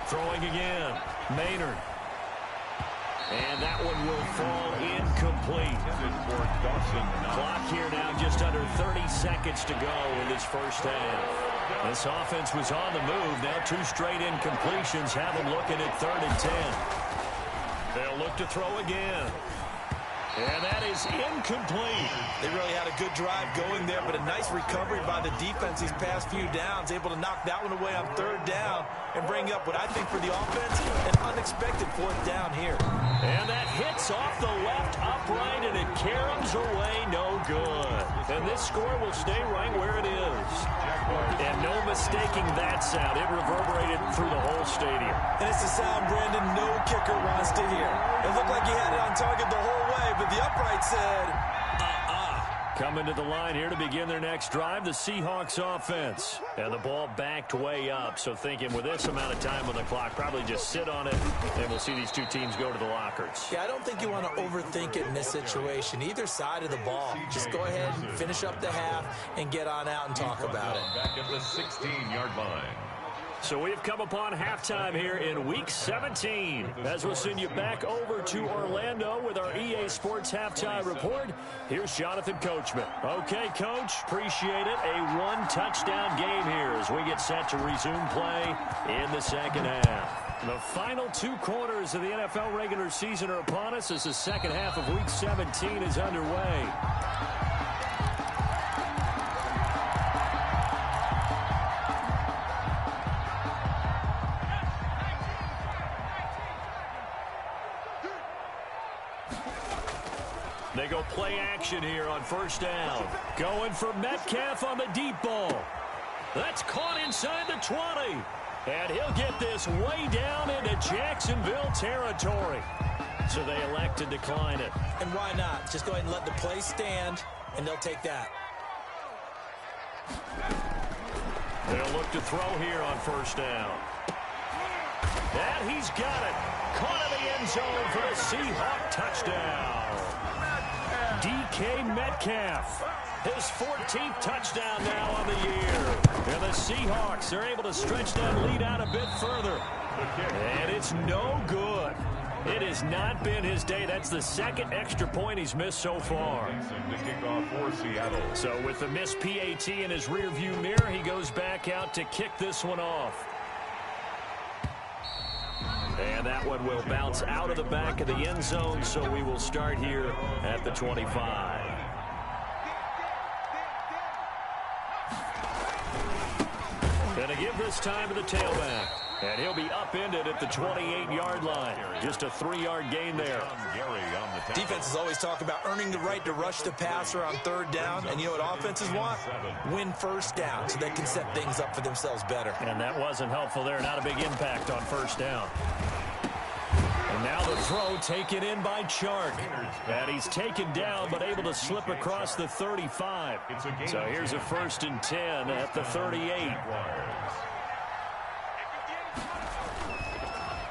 Throwing again. Maynard. And that one will fall incomplete. Clock here now just under 30 seconds to go in this first half. This offense was on the move. Now 2 straight incompletions have them looking at 3rd and 10. They'll look to throw again. And that is incomplete. They really had a good drive going there, but a nice recovery by the defense these past few downs, able to knock that one away on 3rd down and bring up what I think for the offense, an unexpected 4th down here. And that hits off the left upright, and it caroms away no good. And this score will stay right where it is. And no mistaking that sound. It reverberated through the whole stadium. And it's the sound, Brandon, no kicker wants to hear. It looked like he had it on target the whole way, but the upright said, Coming to the line here to begin their next drive, the Seahawks offense. And the ball backed way up, so thinking with this amount of time on the clock, probably just sit on it, and we'll see these 2 teams go to the lockers. Yeah, I don't think you want to overthink it in this situation. Either side of the ball. Just go ahead and finish up the half and get on out and talk about it. Back at the 16-yard line. So we've come upon halftime here in Week 17. As we'll send you back over to Orlando with our EA Sports Halftime Report, here's Jonathan Coachman. Okay, Coach, appreciate it. A 1-touchdown game here as we get set to resume play in the second half. The final 2 quarters of the NFL regular season are upon us as the second half of Week 17 is underway. They go play action here on 1st down. Going for Metcalf on the deep ball. That's caught inside the 20. And he'll get this way down into Jacksonville territory. So they elect to decline it. And why not? Just go ahead and let the play stand, and they'll take that. They'll look to throw here on 1st down. And he's got it. Caught in the end zone for the Seahawk touchdown. DK Metcalf, his 14th touchdown now on the year. And the Seahawks are able to stretch that lead out a bit further. And it's no good. It has not been his day. That's the 2nd extra point he's missed so far. So with the missed PAT in his rearview mirror, he goes back out to kick this one off. And that one will bounce out of the back of the end zone, so we will start here at the 25. And to give this time to the tailback. And he'll be upended at the 28-yard line. Just a 3-yard gain there. Defenses always talk about earning the right to rush the passer on 3rd down. And you know what offenses want? Win 1st down so they can set things up for themselves better. And that wasn't helpful there. Not a big impact on 1st down. And now the throw taken in by Chark. And he's taken down but able to slip across the 35. So here's a 1st and 10 at the 38.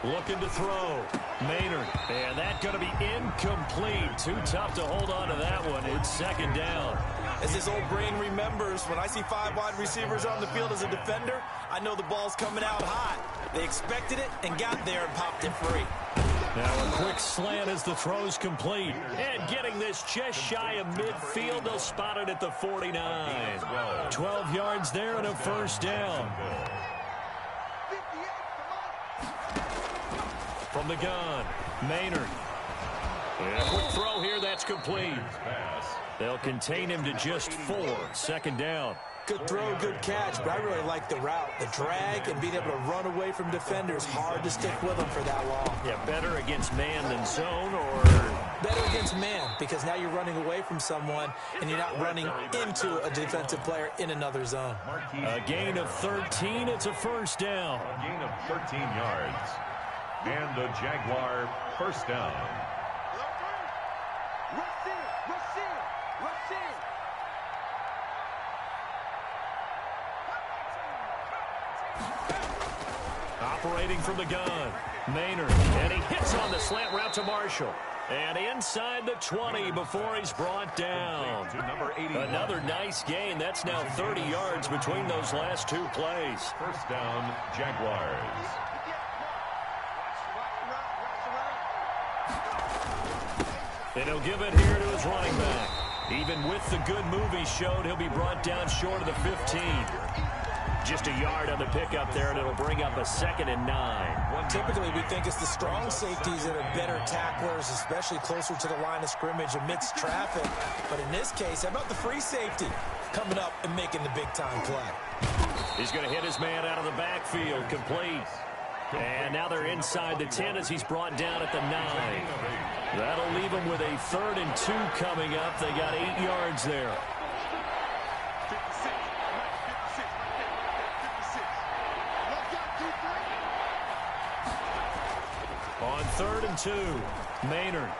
Looking to throw. Maynard. And that's going to be incomplete. Too tough to hold on to that one. It's 2nd down. As this old brain remembers, when I see 5 wide receivers on the field as a defender, I know the ball's coming out hot. They expected it and got there and popped it free. Now a quick slant as the throw's complete. And getting this just shy of midfield, they'll spot it at the 49. 12 yards there and a 1st down. From the gun, Maynard. And a quick throw here, that's complete. They'll contain him to just 4. 2nd down. Good throw, good catch, but I really like the route. The drag and being able to run away from defenders. Hard to stick with them for that long. Yeah, better against man than zone, or? Better against man, because now you're running away from someone and you're not running into a defensive player in another zone. A gain of 13, it's a 1st down. A gain of 13 yards. And the Jaguar 1st down. Operating from the gun, Maynard, and he hits on the slant route to Marshall. And inside the 20 before he's brought down. Another nice gain. That's now 30 yards between those last 2 plays. 1st down, Jaguars. And he'll give it here to his running back. Even with the good move he showed, he'll be brought down short of the 15. Just a yard on the pickup there, and it'll bring up a 2nd and 9. Well, typically we think it's the strong safeties that are better tacklers, especially closer to the line of scrimmage amidst traffic. But in this case, how about the free safety coming up and making the big-time play? He's going to hit his man out of the backfield, complete. And now they're inside the 10 as he's brought down at the 9. That'll leave them with a 3rd and 2 coming up. They got 8 yards there. On 3rd and 2, Maynard.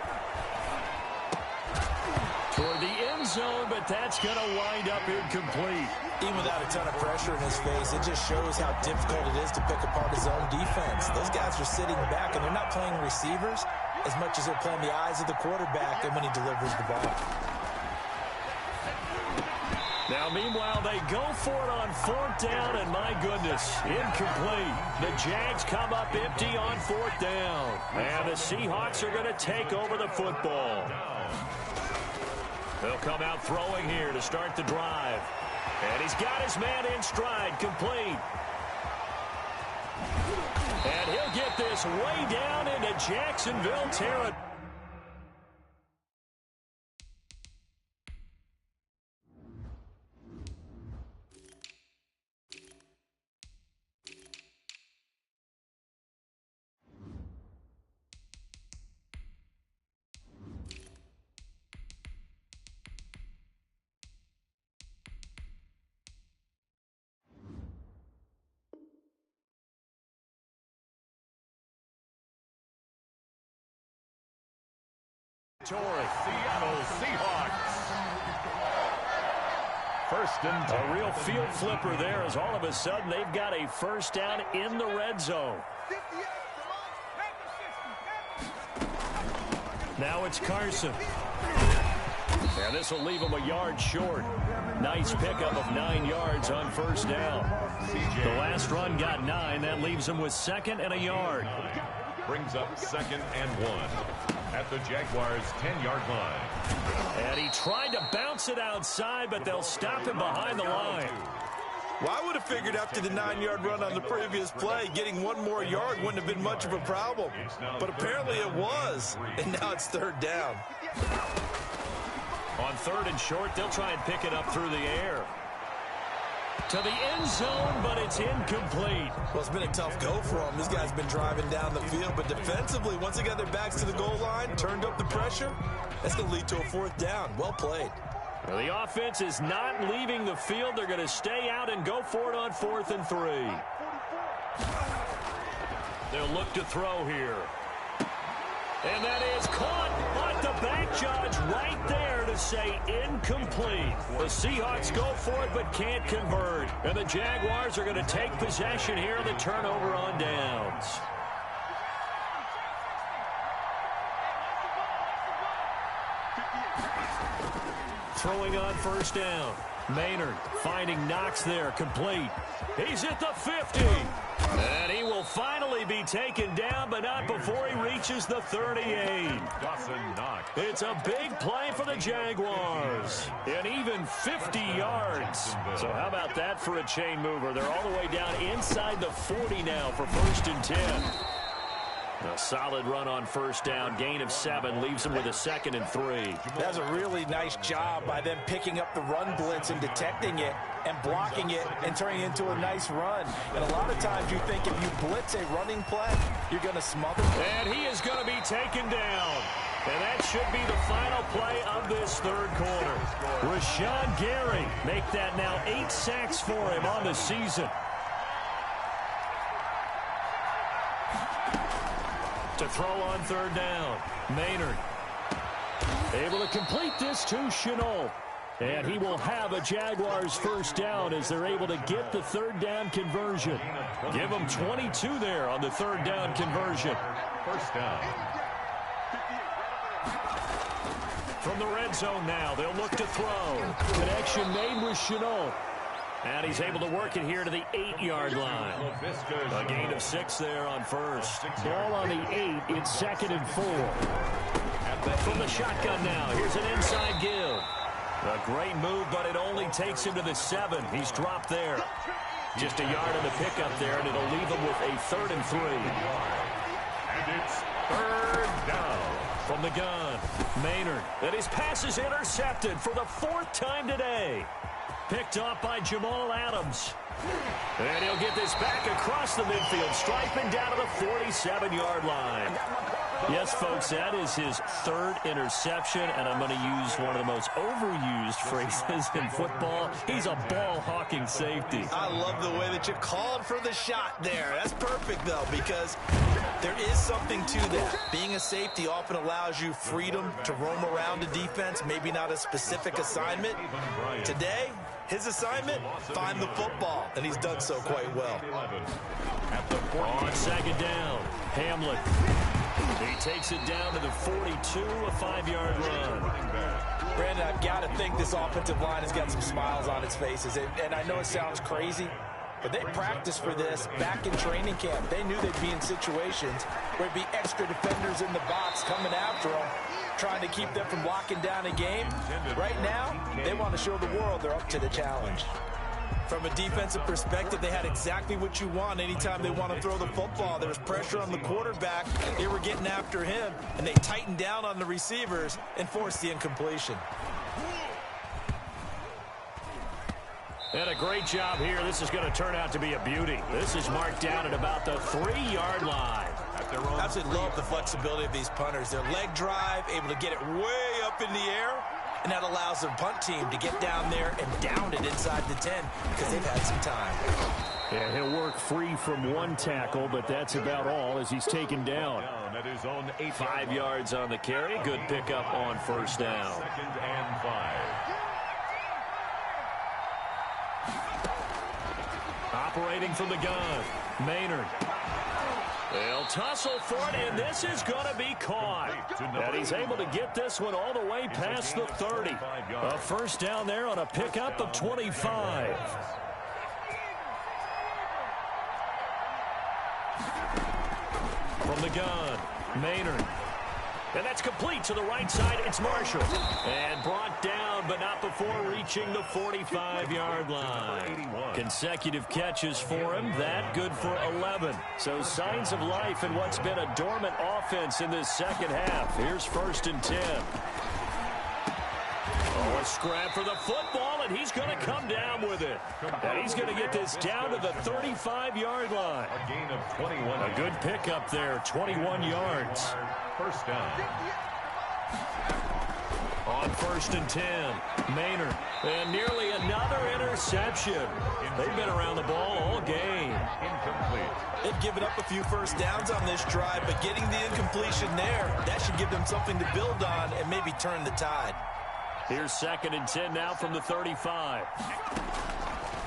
Toward the end zone, but that's going to wind up incomplete. Even without a ton of pressure in his face, it just shows how difficult it is to pick apart his own defense. Those guys are sitting back, and they're not playing receivers as much as they're playing the eyes of the quarterback and when he delivers the ball. Now, meanwhile, they go for it on 4th down, and my goodness, incomplete. The Jags come up empty on 4th down. And the Seahawks are going to take over the football. They'll come out throwing here to start the drive. And he's got his man in stride, complete. And he'll get this way down into Jacksonville territory. Seattle Seahawks. 1st and 10. A real field flipper there as all of a sudden they've got a 1st down in the red zone. Now it's Carson. And this will leave him a yard short. Nice pickup of 9 yards on 1st down. The last run got 9. That leaves him with 2nd and a yard. Brings up 2nd and 1 at the Jaguars' 10-yard line. And he tried to bounce it outside, but they'll stop him behind the line. Well, I would have figured after the 9-yard run on the previous play, getting 1 more yard wouldn't have been much of a problem. But apparently it was, and now it's 3rd down. On 3rd and short, they'll try and pick it up through the air. To the end zone, but it's incomplete. Well, it's been a tough go for them. These guys have been driving down the field, but defensively, once they got their backs to the goal line, turned up the pressure, that's going to lead to a 4th down. Well played. Well, the offense is not leaving the field. They're going to stay out and go for it on 4th and 3. They'll look to throw here. And that is caught on the back judge right there to say incomplete. The Seahawks go for it but can't convert. And the Jaguars are going to take possession here on the turnover on downs. Throwing on 1st down. Maynard finding Knox there, complete. He's at the 50. And he will finally be taken down, but not before he reaches the 38. Dawson Knox. It's a big play for the Jaguars. And even 50 yards. So how about that for a chain mover? They're all the way down inside the 40 now for 1st and 10. A solid run on 1st down. Gain of 7 leaves him with a 2nd and 3. That's a really nice job by them picking up the run blitz and detecting it and blocking it and turning it into a nice run. And a lot of times you think if you blitz a running play, you're going to smother it. And he is going to be taken down. And that should be the final play of this 3rd quarter. Rashawn Gary make that now 8 sacks for him on the season. To throw on 3rd down. Maynard able to complete this to Shenault. And he will have a Jaguars 1st down as they're able to get the 3rd down conversion. Give them 22 there on the 3rd down conversion. 1st down. From the red zone now, they'll look to throw. Connection made with Shenault. And he's able to work it here to the 8-yard line. A gain of 6 there on 1st. Ball on the 8. It's 2nd and 4. At From the shotgun now, here's an inside give. A great move, but it only takes him to the 7. He's dropped there. Just a yard on the pickup there, and it'll leave him with a 3rd and 3. And it's 3rd down. From the gun, Maynard. And his pass is intercepted for the 4th time today. Picked off by Jamal Adams. And he'll get this back across the midfield, striping down to the 47-yard line. Yes, folks, that is his 3rd interception, and I'm going to use one of the most overused phrases in football. He's a ball-hawking safety. I love the way that you called for the shot there. That's perfect, though, because there is something to that. Being a safety often allows you freedom to roam around a defense, maybe not a specific assignment. Today, his assignment, find the football, and he's done so quite well. On 2nd down, Hamlet. He takes it down to the 42, a 5-yard run. Brandon, I've got to think this offensive line has got some smiles on its faces. And I know it sounds crazy, but they practiced for this back in training camp. They knew they'd be in situations where there'd be extra defenders in the box coming after them, trying to keep them from locking down a game. Right now, they want to show the world they're up to the challenge. From a defensive perspective, they had exactly what you want anytime they want to throw the football. There was pressure on the quarterback. They were getting after him, and they tightened down on the receivers and forced the incompletion. And a great job here. This is going to turn out to be a beauty. This is marked down at about the 3-yard line. I absolutely love the flexibility of these punters. Their leg drive, able to get it way up in the air, and that allows the punt team to get down there and down it inside the 10 because they've had some time. Yeah, he'll work free from one tackle, but that's about all as he's taken down. 5 yards on the carry. Good pickup on 1st down. 2nd and 5. Operating from the gun, Maynard. They'll tussle for it, and this is going to be caught. And he's able to get this one all the way past the 30. A 1st down there on a pickup of 25. From the gun, Maynard. And that's complete to the right side. It's Marshall. And brought down, but not before reaching the 45-yard line. Consecutive catches for him. That good for 11. So signs of life in what's been a dormant offense in this 2nd half. Here's 1st and 10. Oh, a scrap for the football, and he's going to come down with it. And he's going to get this down to the 35-yard line. A gain of 21. A good pickup there, 21 yards. 1st down. On 1st and 10, Maynard. And nearly another interception. They've been around the ball all game. Incomplete. They've given up a few 1st downs on this drive, but getting the incompletion there, that should give them something to build on and maybe turn the tide. Here's 2nd and 10 now from the 35.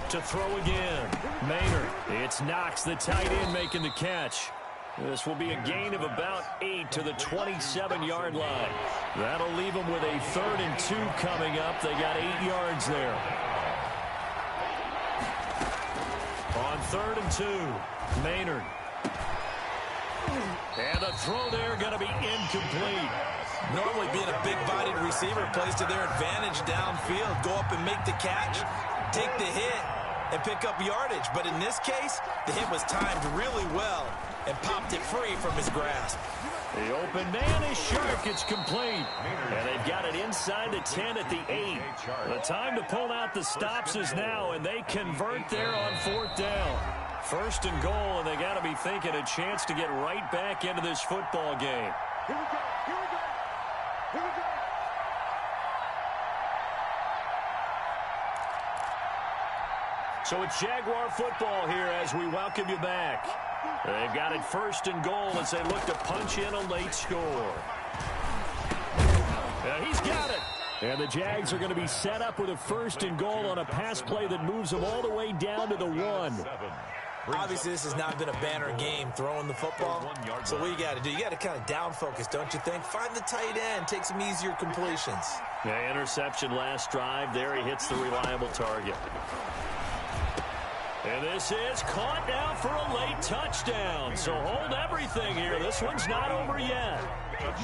To throw again, Maynard. It's Knox, the tight end, making the catch. This will be a gain of about 8 to the 27-yard line. That'll leave them with a 3rd and 2 coming up. They got 8 yards there. On 3rd and 2, Maynard. And the throw there going to be incomplete. Normally being a big-bodied receiver plays to their advantage downfield. Go up and make the catch, take the hit, and pick up yardage. But in this case, the hit was timed really well and popped it free from his grasp. The open man is sharp. It's complete. And they've got it inside the 10 at the 8. The time to pull out the stops is now, and they convert there on 4th down. 1st and goal, and they got to be thinking a chance to get right back into this football game. Here we go. Here we go. Here we go. So it's Jaguar football here as we welcome you back. They've got it 1st and goal as they look to punch in a late score. He's got it. And the Jags are going to be set up with a 1st and goal on a pass play that moves them all the way down to the 1. Obviously, this has not been a banner game throwing the football. So what you got to do, you got to kind of down focus, don't you think? Find the tight end, take some easier completions. Yeah, interception last drive. There he hits the reliable target. And this is caught now for a late touchdown. So hold everything here. This one's not over yet.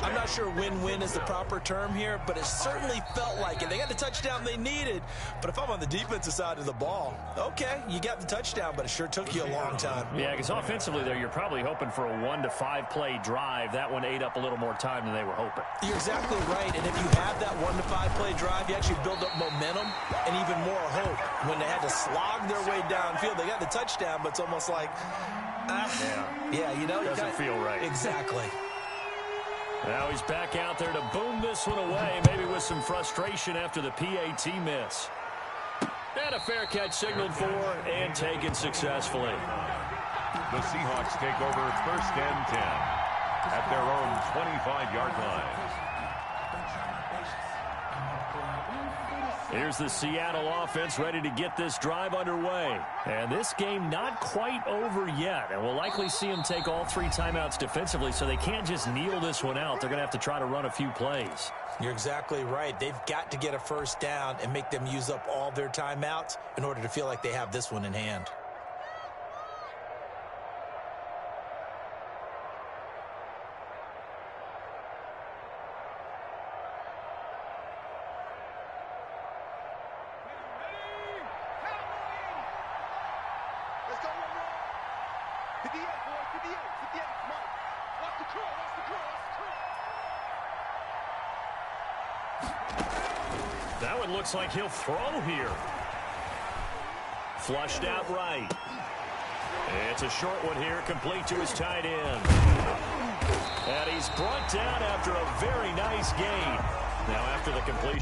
I'm not sure win-win is the proper term here, but it certainly felt like it. They got the touchdown they needed, but if I'm on the defensive side of the ball, okay, you got the touchdown, but it sure took you a long time. Yeah, because offensively there, you're probably hoping for a 1 to 5 play drive. That one ate up a little more time than they were hoping. You're exactly right, and if you have that 1 to 5 play drive, you actually build up momentum and even more hope. When they had to slog their way downfield, they got the touchdown, but it's almost like, you know. Doesn't feel right. Exactly. Now he's back out there to boom this one away, maybe with some frustration after the PAT miss. And a fair catch signaled for and taken successfully. The Seahawks take over 1st and 10 at their own 25-yard line. Here's the Seattle offense ready to get this drive underway. And this game not quite over yet. And we'll likely see them take all 3 timeouts defensively, so they can't just kneel this one out. They're going to have to try to run a few plays. You're exactly right. They've got to get a first down and make them use up all their timeouts in order to feel like they have this one in hand. That one looks like he'll throw here. Flushed out right. It's a short one here, complete to his tight end. And he's brought down after a very nice gain. Now after the completion.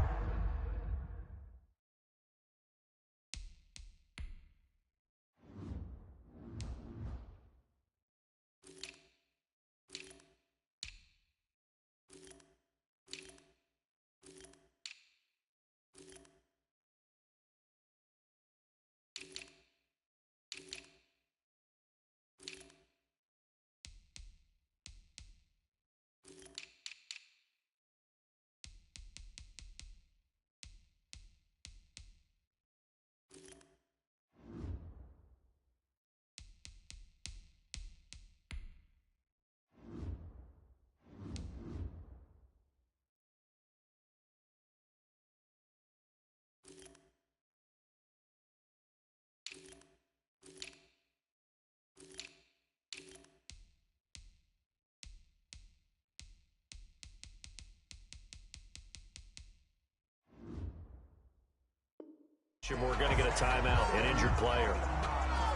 We're going to get a timeout, an injured player.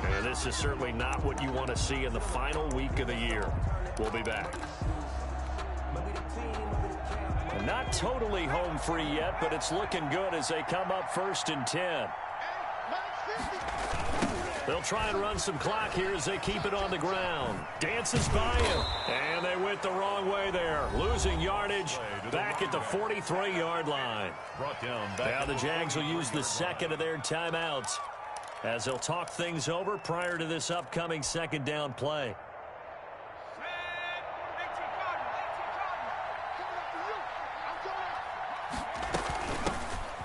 And this is certainly not what you want to see in the final week of the year. We'll be back. Not totally home free yet, but it's looking good as they come up 1st and 10. They'll try and run some clock here as they keep it on the ground. Dances by him, and they went the wrong way there. Losing yardage back at the 43-yard line. Now the Jags will use the second of their timeouts as they'll talk things over prior to this upcoming 2nd down play.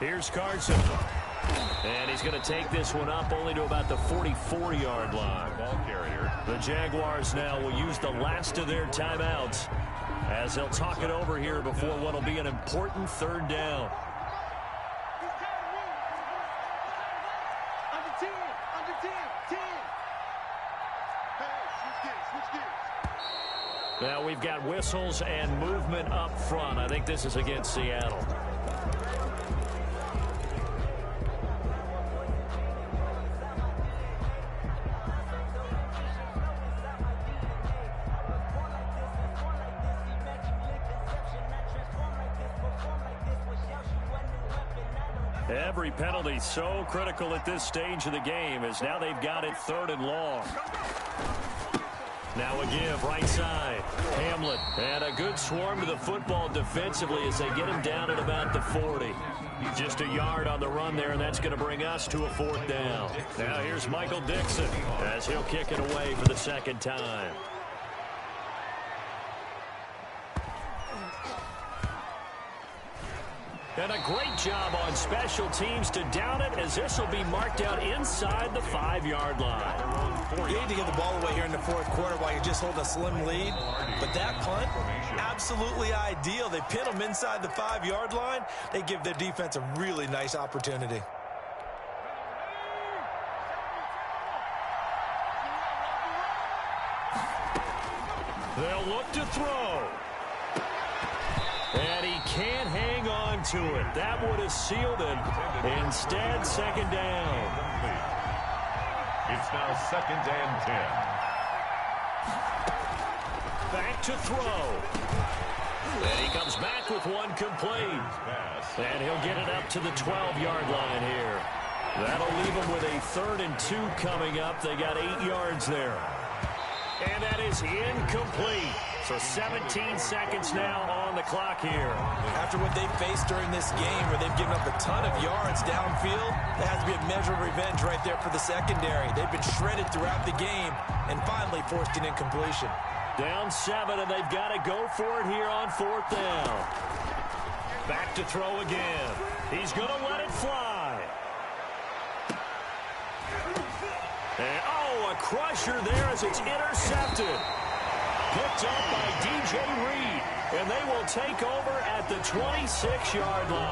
Here's Carson. And he's going to take this one up only to about the 44-yard line. Ball carrier. The Jaguars now will use the last of their timeouts as they'll talk it over here before what will be an important 3rd down. Now we've got whistles and movement up front. I think this is against Seattle. Every penalty so critical at this stage of the game as now they've got it 3rd and long. Now a give right side. Hamlet. And a good swarm to the football defensively as they get him down at about the 40. Just a yard on the run there, and that's going to bring us to a 4th down. Now here's Michael Dixon as he'll kick it away for the 2nd time. And a great job on special teams to down it, as this will be marked out inside the 5-yard line. You need to get the ball away here in the fourth quarter while you just hold a slim lead. But that punt, absolutely ideal. They pin them inside the 5-yard line. They give their defense a really nice opportunity. They'll look to throw. And he can't hang on to it. That would have sealed it. Instead, second down. It's now 2nd and 10. Back to throw. And he comes back with one complete. And he'll get it up to the 12-yard line here. That'll leave him with a 3rd and 2 coming up. They got 8 yards there. And that is incomplete. So 17 seconds now on the clock here. After what they've faced during this game, where they've given up a ton of yards downfield, there has to be a measure of revenge right there for the secondary. They've been shredded throughout the game and finally forced an incompletion. Down 7, and they've got to go for it here on 4th down. Back to throw again. He's going to let it fly. And, a crusher there as it's intercepted. Picked up by DJ Reed, and they will take over at the 26-yard line.